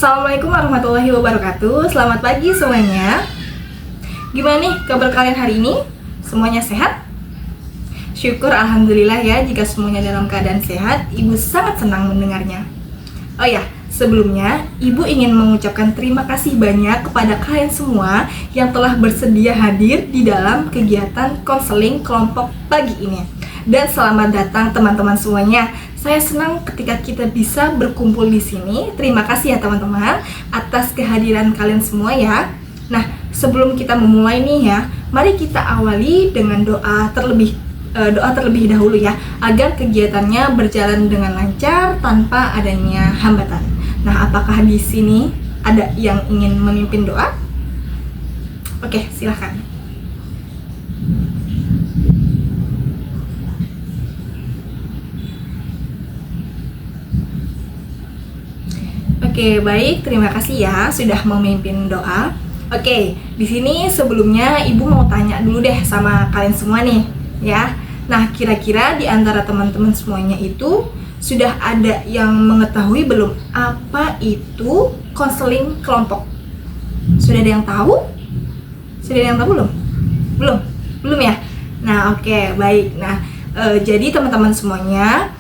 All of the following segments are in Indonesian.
Assalamualaikum warahmatullahi wabarakatuh. Selamat pagi semuanya. Gimana nih kabar kalian hari ini? Semuanya sehat? Syukur alhamdulillah ya, jika semuanya dalam keadaan sehat. Ibu sangat senang mendengarnya. Oh ya, sebelumnya Ibu ingin mengucapkan terima kasih banyak kepada kalian semua yang telah bersedia hadir di dalam kegiatan konseling kelompok pagi ini. Dan selamat datang teman-teman semuanya. Saya senang ketika kita bisa berkumpul di sini. Terima kasih ya teman-teman atas kehadiran kalian semua ya. Nah, sebelum kita memulai nih ya, mari kita awali dengan doa terlebih dahulu ya, agar kegiatannya berjalan dengan lancar tanpa adanya hambatan. Nah, apakah di sini ada yang ingin memimpin doa? Oke, silahkan. Oke, baik, terima kasih ya sudah memimpin doa. Oke, di sini sebelumnya Ibu mau tanya dulu deh sama kalian semua nih, ya. Nah, kira-kira di antara teman-teman semuanya itu sudah ada yang mengetahui belum apa itu konseling kelompok? Sudah ada yang tahu? Sudah ada yang tahu belum? Belum ya? Nah, oke, baik. Nah, jadi teman-teman semuanya,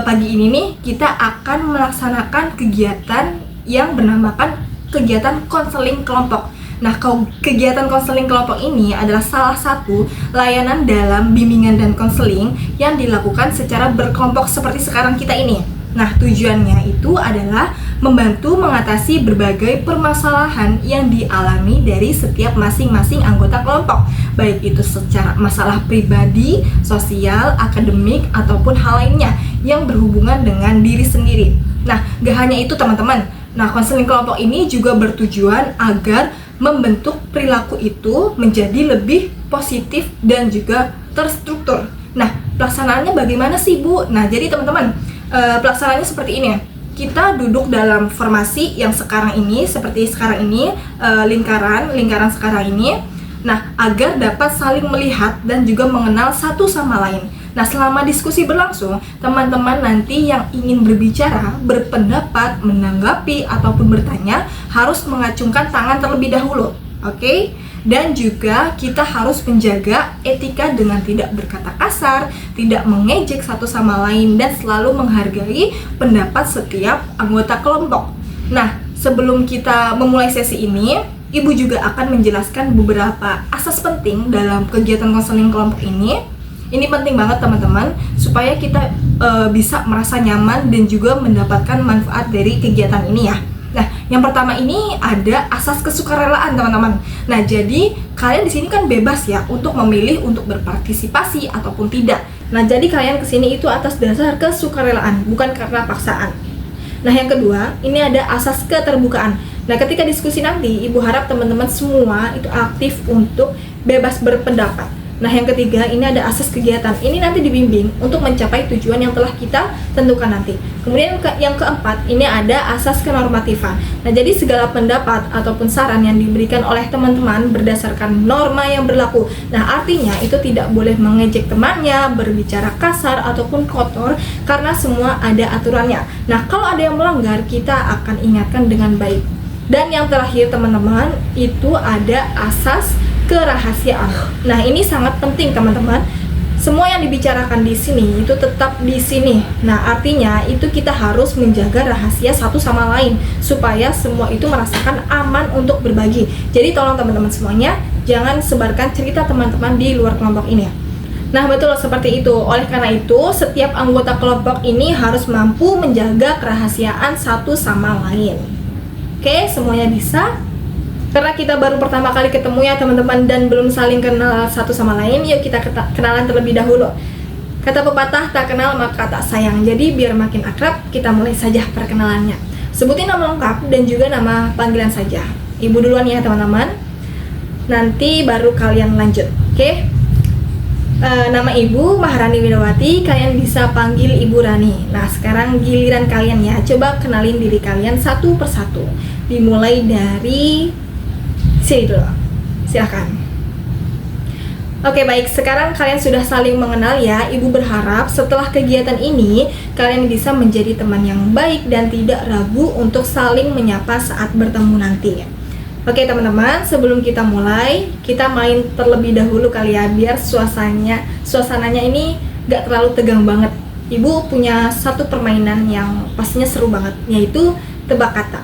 pagi ini nih kita akan melaksanakan kegiatan yang bernamakan kegiatan konseling kelompok. Nah, kegiatan konseling kelompok ini adalah salah satu layanan dalam bimbingan dan konseling yang dilakukan secara berkelompok seperti sekarang kita ini. Nah, tujuannya itu adalah membantu mengatasi berbagai permasalahan yang dialami dari setiap masing-masing anggota kelompok, baik itu secara masalah pribadi, sosial, akademik, ataupun hal lainnya yang berhubungan dengan diri sendiri. Nah, gak hanya itu teman-teman. Nah, konseling kelompok ini juga bertujuan agar membentuk perilaku itu menjadi lebih positif dan juga terstruktur. Nah, pelaksanaannya bagaimana sih, Bu? Nah, jadi teman-teman, pelaksanaannya seperti ini ya. Kita duduk dalam formasi yang sekarang ini, seperti sekarang ini, lingkaran sekarang ini. Nah, agar dapat saling melihat dan juga mengenal satu sama lain. Nah, selama diskusi berlangsung, teman-teman nanti yang ingin berbicara, berpendapat, menanggapi, ataupun bertanya harus mengacungkan tangan terlebih dahulu. Oke? Dan juga kita harus menjaga etika dengan tidak berkata kasar, tidak mengejek satu sama lain, dan selalu menghargai pendapat setiap anggota kelompok. Nah, sebelum kita memulai sesi ini, Ibu juga akan menjelaskan beberapa asas penting dalam kegiatan konseling kelompok ini. Ini penting banget teman-teman, supaya kita bisa merasa nyaman dan juga mendapatkan manfaat dari kegiatan ini ya. Nah, yang pertama ini ada asas kesukarelaan teman-teman. Nah, jadi kalian di sini kan bebas ya untuk memilih untuk berpartisipasi ataupun tidak. Nah, jadi kalian kesini itu atas dasar kesukarelaan, bukan karena paksaan. Nah, yang kedua, ini ada asas keterbukaan. Nah, ketika diskusi nanti, Ibu harap teman-teman semua itu aktif untuk bebas berpendapat. Nah, yang ketiga, ini ada asas kegiatan. Ini nanti dibimbing untuk mencapai tujuan yang telah kita tentukan nanti. Kemudian yang keempat, ini ada asas kenormatifan. Nah, jadi segala pendapat ataupun saran yang diberikan oleh teman-teman berdasarkan norma yang berlaku. Nah, artinya itu tidak boleh mengejek temannya, berbicara kasar ataupun kotor, karena semua ada aturannya. Nah, kalau ada yang melanggar, kita akan ingatkan dengan baik. Dan yang terakhir teman-teman, itu ada asas kerahasiaan. Nah, ini sangat penting teman-teman. Semua yang dibicarakan di sini itu tetap di sini. Nah, artinya itu kita harus menjaga rahasia satu sama lain supaya semua itu merasakan aman untuk berbagi. Jadi tolong teman-teman semuanya jangan sebarkan cerita teman-teman di luar kelompok ini. Nah, betul seperti itu. Oleh karena itu, setiap anggota kelompok ini harus mampu menjaga kerahasiaan satu sama lain. Oke, semuanya bisa? Karena kita baru pertama kali ketemu ya teman-teman dan belum saling kenal satu sama lain, yuk kita kenalan terlebih dahulu. Kata pepatah, tak kenal maka tak sayang. Jadi biar makin akrab, kita mulai saja perkenalannya. Sebutin nama lengkap dan juga nama panggilan saja. Ibu duluan ya teman-teman. Nanti baru kalian lanjut. Oke? Nama Ibu Maharani Widawati, kalian bisa panggil Ibu Rani. Nah, sekarang giliran kalian ya. Coba kenalin diri kalian satu persatu. Dimulai dari sini dulu, silahkan. Oke baik, sekarang kalian sudah saling mengenal ya. Ibu berharap setelah kegiatan ini kalian bisa menjadi teman yang baik dan tidak ragu untuk saling menyapa saat bertemu nanti. Oke teman-teman, sebelum kita mulai, kita main terlebih dahulu kali ya, biar suasananya ini gak terlalu tegang banget. Ibu punya satu permainan yang pastinya seru banget, yaitu tebak kata.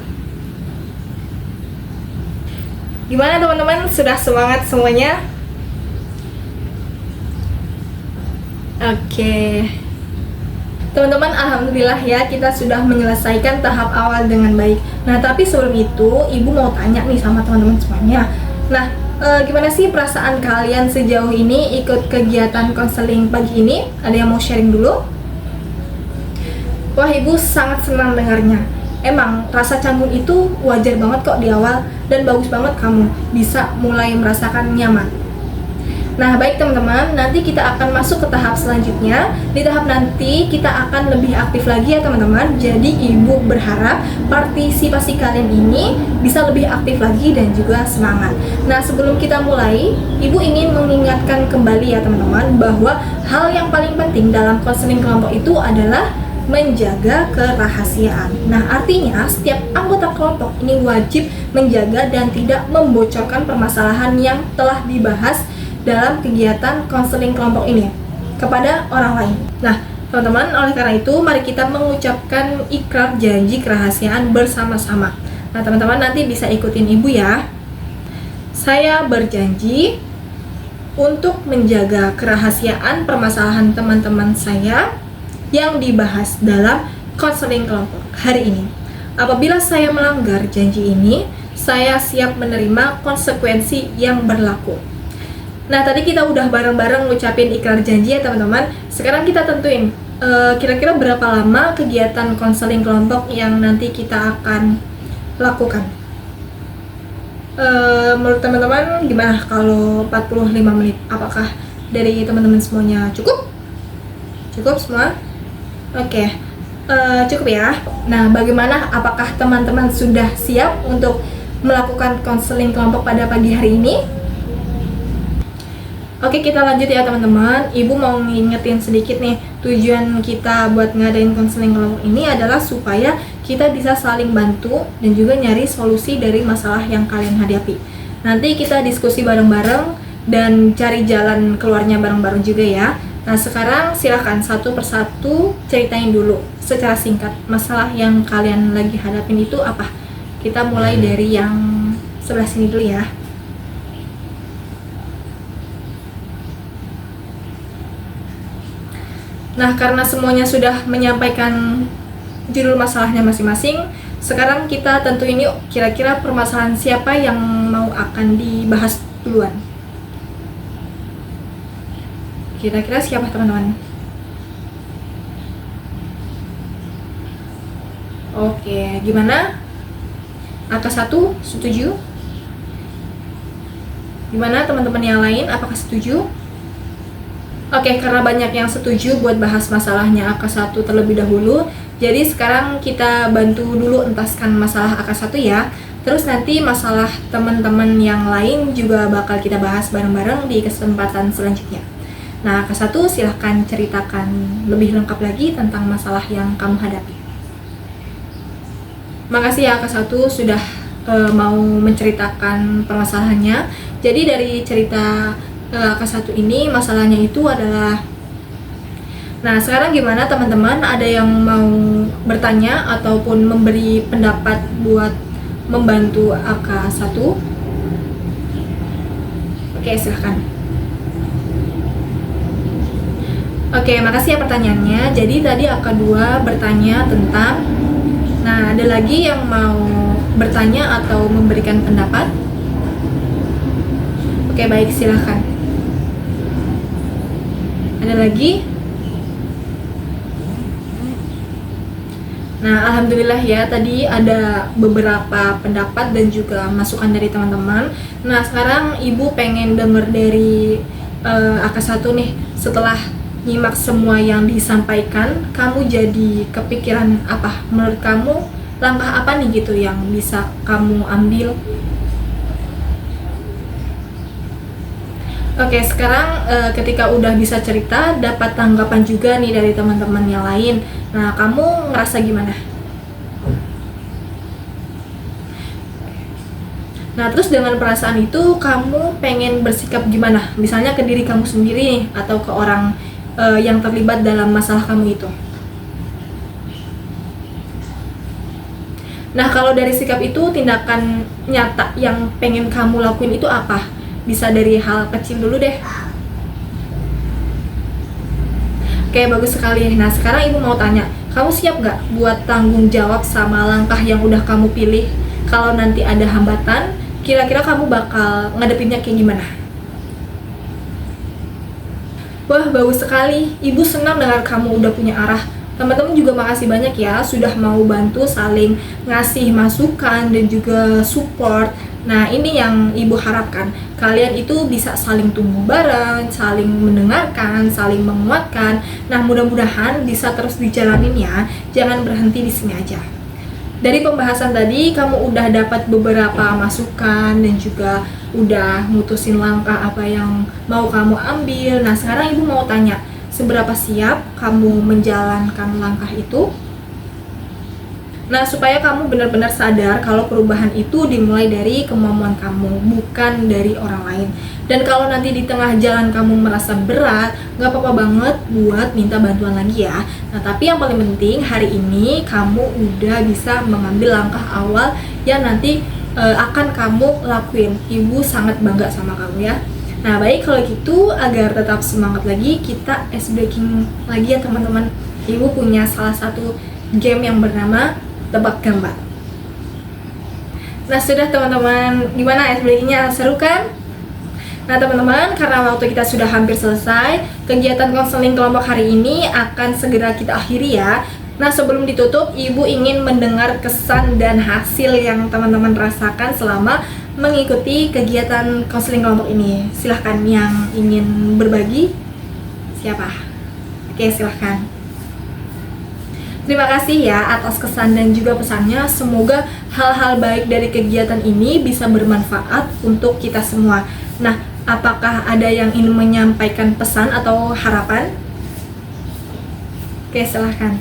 Gimana teman-teman, sudah semangat semuanya? Oke, teman-teman, alhamdulillah ya, kita sudah menyelesaikan tahap awal dengan baik. Nah, tapi sebelum itu, ibu mau tanya nih sama teman-teman semuanya. Nah, gimana sih perasaan kalian sejauh ini ikut kegiatan konseling pagi ini? Ada yang mau sharing dulu? Wah, ibu sangat senang dengarnya. Emang rasa canggung itu wajar banget kok di awal, dan bagus banget kamu bisa mulai merasakan nyaman. Nah baik teman-teman, nanti kita akan masuk ke tahap selanjutnya. Di tahap nanti kita akan lebih aktif lagi ya teman-teman. Jadi ibu berharap partisipasi kalian ini bisa lebih aktif lagi dan juga semangat. Nah sebelum kita mulai, ibu ingin mengingatkan kembali ya teman-teman, bahwa hal yang paling penting dalam konseling kelompok itu adalah menjaga kerahasiaan. Nah artinya setiap anggota kelompok ini wajib menjaga dan tidak membocorkan permasalahan yang telah dibahas dalam kegiatan konseling kelompok ini kepada orang lain. Nah, teman-teman, oleh karena itu mari kita mengucapkan ikrar janji kerahasiaan bersama-sama. Nah, teman-teman nanti bisa ikutin ibu ya. Saya berjanji untuk menjaga kerahasiaan permasalahan teman-teman saya yang dibahas dalam konseling kelompok hari ini. Apabila saya melanggar janji ini, saya siap menerima konsekuensi yang berlaku. Nah tadi kita udah bareng-bareng ngucapin ikrar janji ya teman-teman. Sekarang kita tentuin kira-kira berapa lama kegiatan konseling kelompok yang nanti kita akan lakukan. Menurut teman-teman gimana kalau 45 menit? Apakah dari teman-teman semuanya cukup? Cukup semua? Oke, cukup ya. Nah bagaimana, apakah teman-teman sudah siap untuk melakukan konseling kelompok pada pagi hari ini? Oke, kita lanjut ya teman-teman. Ibu mau ngingetin sedikit nih, tujuan kita buat ngadain konseling kelompok ini adalah supaya kita bisa saling bantu dan juga nyari solusi dari masalah yang kalian hadapi. Nanti kita diskusi bareng-bareng dan cari jalan keluarnya bareng-bareng juga ya. Nah sekarang silahkan satu persatu ceritain dulu secara singkat masalah yang kalian lagi hadapin itu apa. Kita mulai dari yang sebelah sini dulu ya. Nah, karena semuanya sudah menyampaikan judul masalahnya masing-masing, sekarang kita tentuin yuk kira-kira permasalahan siapa yang mau akan dibahas duluan. Kira-kira siapa teman-teman? Oke, gimana? Angka 1 setuju? Gimana teman-teman yang lain, apakah setuju? Oke, karena banyak yang setuju buat bahas masalahnya AK1 terlebih dahulu, jadi sekarang kita bantu dulu entaskan masalah AK1 ya. Terus nanti masalah teman-teman yang lain juga bakal kita bahas bareng-bareng di kesempatan selanjutnya. Nah, AK1 silahkan ceritakan lebih lengkap lagi tentang masalah yang kamu hadapi. Makasih ya AK1 sudah mau menceritakan permasalahannya. Jadi dari cerita AK1 ini masalahnya itu adalah, nah sekarang gimana teman-teman, ada yang mau bertanya ataupun memberi pendapat buat membantu AK1? Oke, silahkan. Oke, makasih ya pertanyaannya. Jadi tadi AK2 bertanya tentang, nah ada lagi yang mau bertanya atau memberikan pendapat? Oke, baik, silahkan. Ada lagi? Nah, alhamdulillah ya, tadi ada beberapa pendapat dan juga masukan dari teman-teman. Nah, sekarang ibu pengen denger dari AK1 nih. Setelah nyimak semua yang disampaikan, kamu jadi kepikiran apa? Menurut kamu langkah apa nih gitu yang bisa kamu ambil? Oke, sekarang ketika udah bisa cerita, dapat tanggapan juga nih dari teman-teman yang lain. Nah, kamu ngerasa gimana? Nah, terus dengan perasaan itu, kamu pengen bersikap gimana? Misalnya ke diri kamu sendiri atau ke orang yang terlibat dalam masalah kamu itu. Nah, kalau dari sikap itu, tindakan nyata yang pengen kamu lakuin itu apa? Bisa dari hal kecil dulu deh. Oke, bagus sekali. Nah, sekarang ibu mau tanya, kamu siap nggak buat tanggung jawab sama langkah yang udah kamu pilih? Kalau nanti ada hambatan, kira-kira kamu bakal ngadepinnya kayak gimana? Wah, bagus sekali. Ibu senang dengar kamu udah punya arah. Teman-teman juga makasih banyak ya sudah mau bantu saling ngasih masukan dan juga support. Nah, ini yang ibu harapkan. Kalian itu bisa saling tumbuh bareng, saling mendengarkan, saling menguatkan. Nah, mudah-mudahan bisa terus dijalanin ya. Jangan berhenti di sini aja. Dari pembahasan tadi, kamu udah dapat beberapa masukan dan juga udah mutusin langkah apa yang mau kamu ambil. Nah, sekarang ibu mau tanya, seberapa siap kamu menjalankan langkah itu? Nah, supaya kamu benar-benar sadar kalau perubahan itu dimulai dari kemampuan kamu, bukan dari orang lain. Dan kalau nanti di tengah jalan kamu merasa berat, nggak apa-apa banget buat minta bantuan lagi ya. Nah, tapi yang paling penting hari ini kamu udah bisa mengambil langkah awal yang nanti akan kamu lakuin. Ibu sangat bangga sama kamu ya. Nah, baik kalau gitu, agar tetap semangat lagi, kita ice breaking lagi ya teman-teman. Ibu punya salah satu game yang bernama tebak gambar. Nah, sudah teman-teman, gimana ice breakingnya? Seru kan? Nah teman-teman, karena waktu kita sudah hampir selesai, kegiatan konseling kelompok hari ini akan segera kita akhiri ya. Nah, sebelum ditutup, ibu ingin mendengar kesan dan hasil yang teman-teman rasakan selama mengikuti kegiatan konseling kelompok ini. Silahkan yang ingin berbagi, siapa? Oke, silahkan. Terima kasih ya atas kesan dan juga pesannya. Semoga hal-hal baik dari kegiatan ini bisa bermanfaat untuk kita semua. Nah, apakah ada yang ingin menyampaikan pesan atau harapan? Oke, silahkan.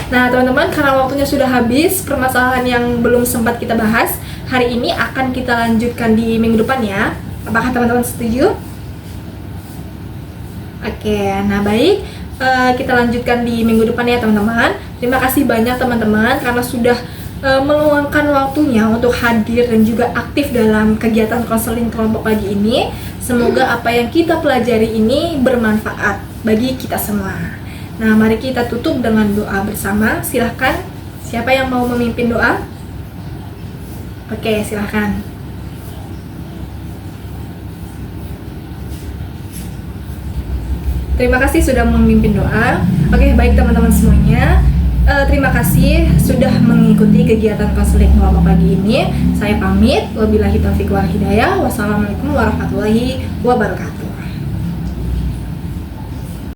Nah, teman-teman, karena waktunya sudah habis, permasalahan yang belum sempat kita bahas hari ini akan kita lanjutkan di minggu depan ya. Apakah teman-teman setuju? Oke, nah baik, kita lanjutkan di minggu depan ya teman-teman. Terima kasih banyak teman-teman karena sudah meluangkan waktunya untuk hadir dan juga aktif dalam kegiatan konseling kelompok pagi ini. Semoga apa yang kita pelajari ini bermanfaat bagi kita semua. Nah, mari kita tutup dengan doa bersama. Silahkan, siapa yang mau memimpin doa? Oke, silahkan. Terima kasih sudah memimpin doa. Oke, baik teman-teman semuanya. Terima kasih sudah mengikuti kegiatan konseling kelompok pagi ini. Saya pamit. Wabillahi taufiq wal hidayah. Wassalamualaikum warahmatullahi wabarakatuh.